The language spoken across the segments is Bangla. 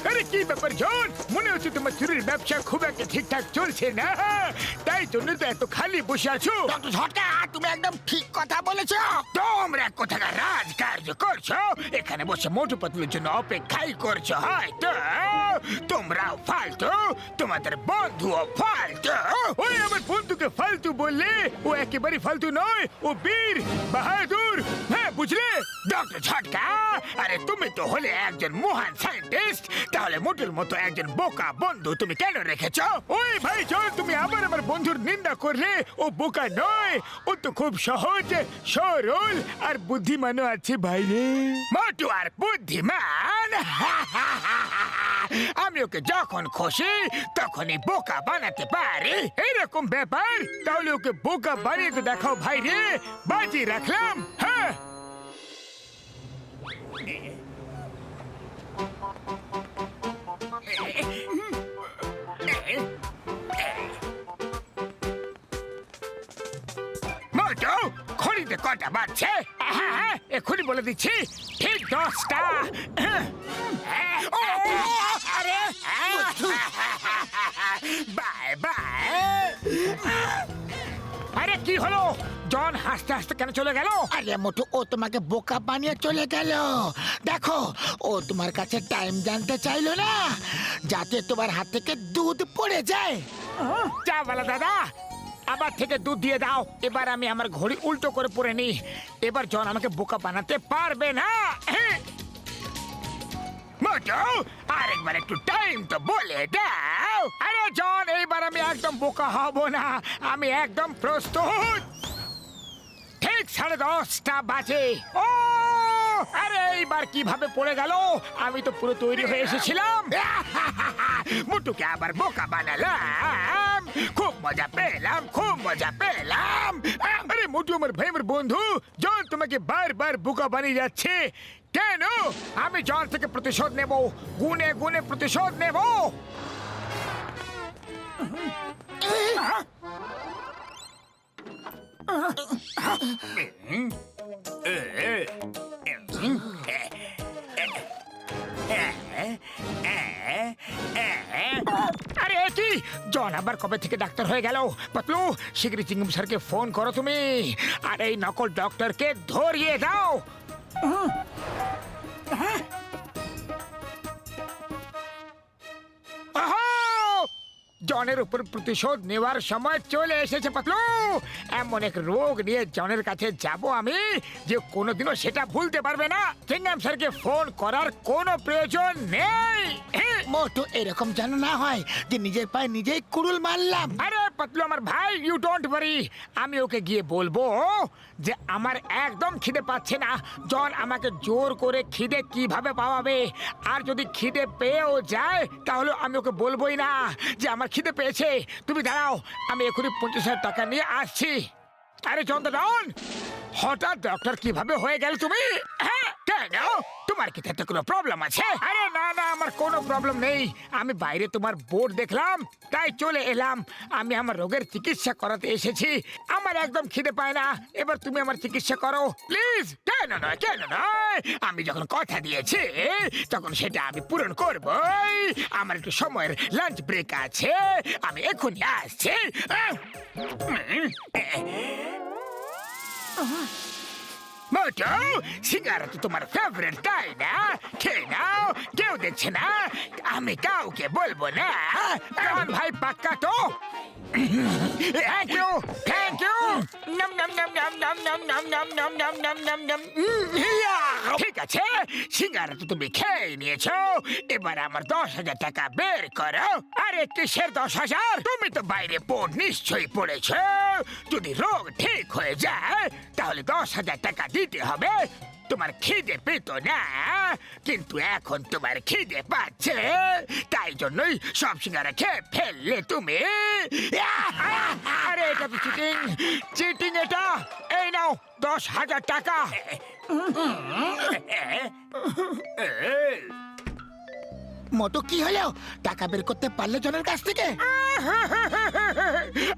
আরে কি ব্যাপার জন, মনে হচ্ছে তোমার চুরির ব্যবসা খুব একটা ঠিকঠাক চলছে না, তাই জন্য তো এত খালি বসে আছো। ডক্টর ঝটকা, তুমি একদম ঠিক কথা বলেছো। তোমরা কোথাকার রাজকার্য করছো, এখানে বসে মোটু পাতলুর জন্য অপেক্ষাই করছো। হয়তো তোমরাও ফালতু, তোমাদের বন্ধুও ফালতু। ওই আমার বন্ধুকে ফালতু বললে, ও একেবারে ফালতু নয়, ও বীর বাহাদুর। হ্যাঁ বুঝলে ডক্টর ঝটকা, আরে তুমি তো হলে একজন মহান সায়েন্টিস্ট, তাহলে মোটুর মতো একজন বোকা বন্ধু তুমি কেন রেখেছো? ওই ভাই জন, তুমি আবার আমার বন্ধুর নিন্দা করলে। ও বোকা নয়, ও তো খুব সহজ সরল আর বুদ্ধিমানও আছে ভাই রে। মোটু আর বুদ্ধিমান, আমি ওকে যখন খুশি তখনই বোকা বানাতে পারি, এইরকম ব্যাপার। তাহলে ওকে বোকা বানিয়ে তো দেখাও ভাই রে, বাজি রাখলাম। হ্যাঁ মোটু, ঘড়িতে কটা বাজছে? হ্যাঁ এক্ষুনি বলে দিচ্ছি, ঠিক 10টা। আরে বাই বাই। আরে কি হলো জন, হাসতে হাসতে কেন চলে গেল? আরে মোটু, ও তোমাকে বোকা বানিয়ে চলে গেল। দেখো, ও তোমার কাছে টাইম জানতে চাইলো না, যাতে তোমার হাত থেকে দুধ পড়ে যায়। চা বালা দাদা, আবার থেকে দুধ দিয়ে দাও। এবার আমি আমার ঘড়ি উল্টো করে পরে নি। এবার জন আমাকে বোকা বানাতে পারবে না। মোটু, আরেকবার একটু টাইম তো বলে দাও। আরে জন, এইবার আমি একদম বোকা হব না, আমি একদম প্রস্তুত। ঠিক 10:30 বাজে। ও আরে এইবার কিভাবে পড়ে গেল? আমি তো পুরো তৈরি হয়ে এসেছিলাম। মোটুকে আবার বোকা বানালাম, খুব মজা পেলাম, খুব মজা পেলাম। আরে মোটু আমার ভাই, আমার বন্ধু জন তোমাকে বারবার বোকা বানিয়ে যাচ্ছে কেন? আমি জন থেকে প্রতিশোধ নেব, গুনে গুনে প্রতিশোধ নেব। আরে কি জন আবার কবে থেকে ডাক্তার হয়ে গেল? পাতলু, শিগগিরই চিঙ্গুম স্যারকে ফোন করো তুমি, আর এই নকল ডক্টরকে ধরিয়ে দাও। জনের উপর প্রতিশোধ নেওয়ার সময় চলে এসেছে পাতলু। এমন এক রোগ নিয়ে জনের কাছে যাব আমি যে কোনোদিনও সেটা ভুলতে পারবে না। চিঙ্গাম স্যারকে ফোন করার কোনো প্রয়োজন নেই। মোটু, এরকম যেন না হয় যে নিজের পায়ে নিজেই কুড়ুল মারলাম। আরে পাতলু আমার ভাই, ইউ ডোন্ট ওয়ারি, আমি ওকে গিয়ে বলবো যে আমার একদম খিদে পাচ্ছে না। জন আমাকে জোর করে খিদে কিভাবে পাওয়াবে? আর যদি খিদে পেয়েও যায় তাহলে আমি ওকে বলবোই না যে আমার খিদে পেয়েছে। তুমি দাঁড়াও, আমি এখনই 50,000 টাকা নিয়ে আসছি। আরে চন্দ্রন, হঠাৎ ডক্টর কিভাবে হয়ে গেল তুমি? হ্যাঁ কেন, তোমার কি তাতে কোনো প্রবলেম আছে? আরে না না, আমার কোনো প্রবলেম নেই। আমি বাইরে তোমার বোর্ড দেখলাম তাই চলে এলাম। আমি আমার রোগের চিকিৎসা করাতে এসেছি, আমার একদম খিদে পায় না। এবার তুমি আমার চিকিৎসা করো প্লিজ। কেন নয়, কেন নয়, আমি যখন কথা দিয়েছি তখন সেটা আমি পূরণ করবই। আমার একটু সময়ের লাঞ্চ ব্রেক আছে, আমি এখনই আসছি। মোটু, সিঙ্গারা তো তোমার ফেভারিট তাই না? খেয়ে নাও, কেউ দেখছে না, আমি কাউকে বলবো না। কেমন ভাই, পাক্কা তো? Thank you, thank you. নম নম নম নম নম নম নম নম নম নম নম নম নম। ঠিক আছে, সিঙ্গারা তো তুমি খেয়ে নিয়েছো, এবার আমার 10,000 টাকা বের করো। আরে কিসের 10,000? তুমি তো বাইরে বোর্ড নিশ্চয়ই পড়েছো, যদি রোগ ঠিক হয়ে যায় তাহলে 10,000 টাকা দিতে হবে। তোমার খিদে পেত না, কিন্তু এখন তোমার খিদে পাচ্ছে, তাই জন্যই সব সিঙ্গারা খেয়ে ফেললে তুমি। আরে এটা তো চিটিং, চিটিং এটা। এই নাও 10,000 টাকা। মোটো কি হলো? টাকা বের করতে পারলে জনের কাছ থেকে?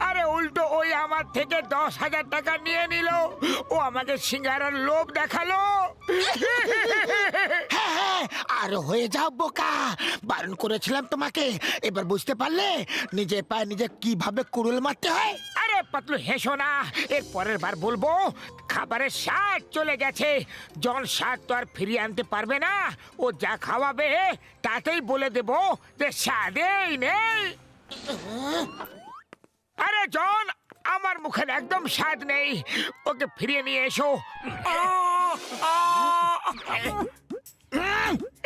আরে উল্টো ওই আমার থেকে 10,000 টাকা নিয়ে নিল। ও আমাকে সিঙ্গারার লোভ দেখালো। হ্যাঁ হ্যাঁ, আর হয়ে যাও বোকা, বারণ করেছিলাম তোমাকে। এবার বুঝতে পারলে নিজে পায়ে নিজে কিভাবে কুড়ুল মারতে হয়? আরে পাতলু হেসো না, এর পরের বার বলবো খাবারের স্বাদ চলে গেছে। জন স্বাদ তো আর ফিরিয়ে আনতে পারবে না। ও যা খাওয়াবে তাতেই বলে দেব যে স্বাদেই নেই। আরে জন, আমার মুখের একদম স্বাদ নেই, ওকে ফিরিয়ে নিয়ে এসো।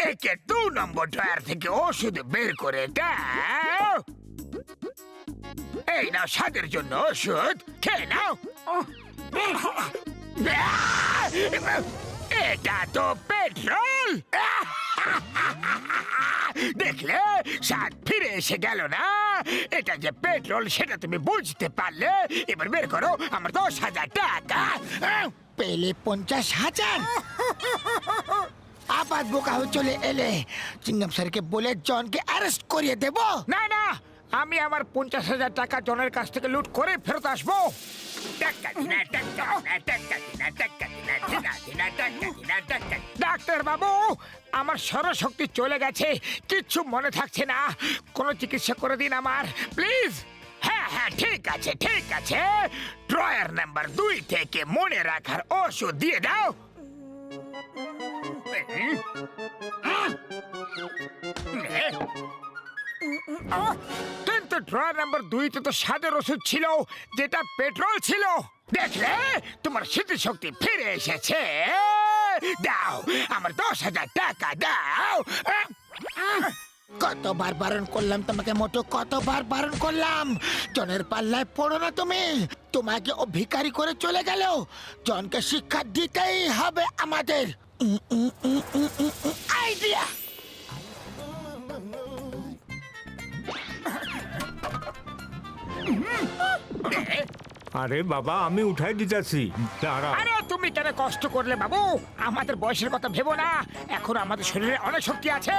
একে 2 নম্বর ড্রয়ার থেকে ওষুধ বের করে দাও। এই নাও স্বাদের জন্য ওষুধ, খেয়ে নাও। এটা তো পেট্রোল। দেখলে, স্বাদ ফিরে এসে গেল না। এটা যে পেট্রোল সেটা তুমি বুঝতে পারলে। এবার বের করো আমার 10,000 টাকা। পেলে 50,000? আবার বোকা হয়ে চলে এলে। চিংগাম স্যারকে বলে জনকে অ্যারেস্ট করিয়ে দেব। না না, আমি আমার 50,000 টাকা জনের কাছ থেকে লুট করে ফেরত আসবো। ডাক্তার বাবু, আমার সরশক্তি চলে গেছে, কিচ্ছু মনে থাকছে না। কোনো চিকিৎসা করে দিন আমার, প্লিজ। হ্যাঁ হ্যাঁ, ঠিক আছে ঠিক আছে। ড্রয়ার নাম্বার 2 থেকে মনে রাখার ওষুধ দিয়ে দাও। কিন্তু ড্রয়ার নাম্বার 2-তে তো স্বাদের ওষুধ ছিল, যেটা পেট্রোল ছিল। দেখলে, তোমার স্মৃতিশক্তি ফিরে এসেছে। দাও আমার 10,000 টাকা দাও। কতবার বারণ করলাম তোমাকে মোটো, কতবার বারণ করলাম। জনের পাল্লায় পড়ো না তুমি। তোমাকে ও ভিখারি করে চলে গেল। জনকে শিক্ষা দিতেই হবে আমাদের। আইডিয়া। আরে বাবা, আমি উঠাই দিতেছি, দাঁড়া। আরে তুমি কেন কষ্ট করলে বাবু? আমাদের বয়সের কথা ভেবো না, এখন আমাদের শরীরে অনেক শক্তি আছে।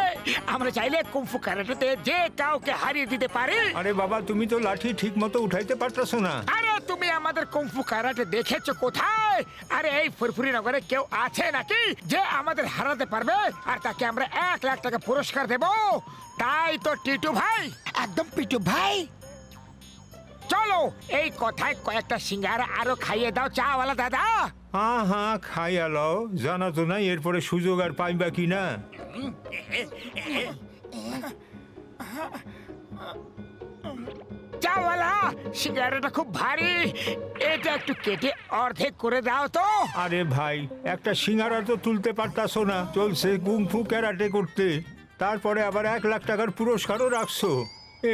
আমরা চাইলে কুংফু ক্যারাটেতে যে কাউকে হারিয়ে দিতে পারি। আরে বাবা, তুমি তো লাঠি ঠিক মতো উঠাইতে পারতেছো না। আরে তুমি আমাদের কুংফু ক্যারাটে দেখেছো কোথায়? আরে এই ফুরফুরি নগরে কেউ আছে নাকি যে আমাদের হারাতে পারবে? আর তাকে আমরা 1 লাখ টাকা পুরস্কার দেব। তাই তো টিটু ভাই। একদম পিটু ভাই। চলো, এই কথায় কয়েকটা সিঙ্গারা আরো খাইয়ে দাও চাওয়ালা দাদা। হ্যাঁ হ্যাঁ, খাইয়া লও, জানা তো নাই এরপরে সুযোগ আর পাইবা কি না। চাওয়ালা, সিঙ্গারাটা খুব ভারী, এটা একটু কেটে অর্ধেক করে দাও তো। আরে ভাই, একটা সিঙ্গারা তো তুলতে পারতাছো না। চলছে কুংফু ক্যারাটে করতে, তারপরে আবার 1 লাখ টাকার পুরস্কারও রাখছো।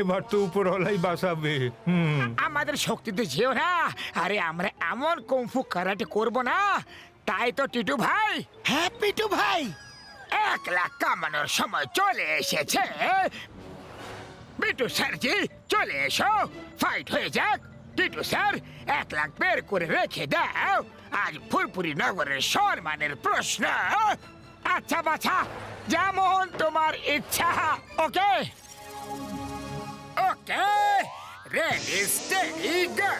এবার তো উপরওয়ালাই বাঁচাবে। আমাদের শক্তিতে যেও না। আরে আমরা এমন কুংফু ক্যারাটে করব না। তাই তো টিটু ভাই। হ্যাঁ পিটু ভাই। 1 লাখ কামানোর সময় চলে এসেছে। বিটু স্যারজি, চলে এসো, ফাইট হয়ে যাক। টিটু স্যার, 1 লাখ বের করে রেখে দাও। আজ ফুরফুরি নগরের সম্মানের প্রশ্ন। আচ্ছা বাছা, যেমন তোমার ইচ্ছা। ওকে ওকে, রেডি স্টেডি গো।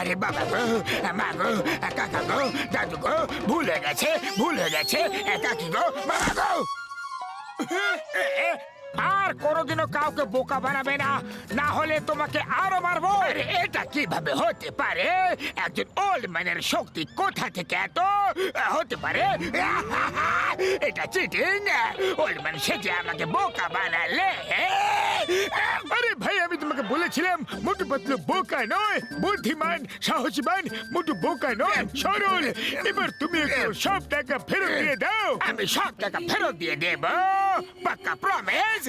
আরে বাবা গো, মা গো, কাকা গো, দাদু গো, ভুলে গেছে কাকি গো, বাবা গো। আর কোনোদিনও কাউকে বোকা বানাবে না, না হলে তোমাকে আরো মারবো। আরে এটা কিভাবে হতে পারে? একজন ওল্ড ম্যানের শক্তি কোথা থেকে এত হতে পারে? এটা চিটিং। ওল্ড ম্যান সেজে আমাকে বোকা বানালে। আরে ভাই, আমি তোমাকে বলেছিলাম মোটু পাতলু বোকা নয়, বুদ্ধিমান সাহসীমান। মোটু বোকা নয়, সরল। এবার তুমি একটু সব টাকা ফেরত দিয়ে দাও। আমি সব টাকা ফেরত দিয়ে দেব, পাক্কা প্রমিস।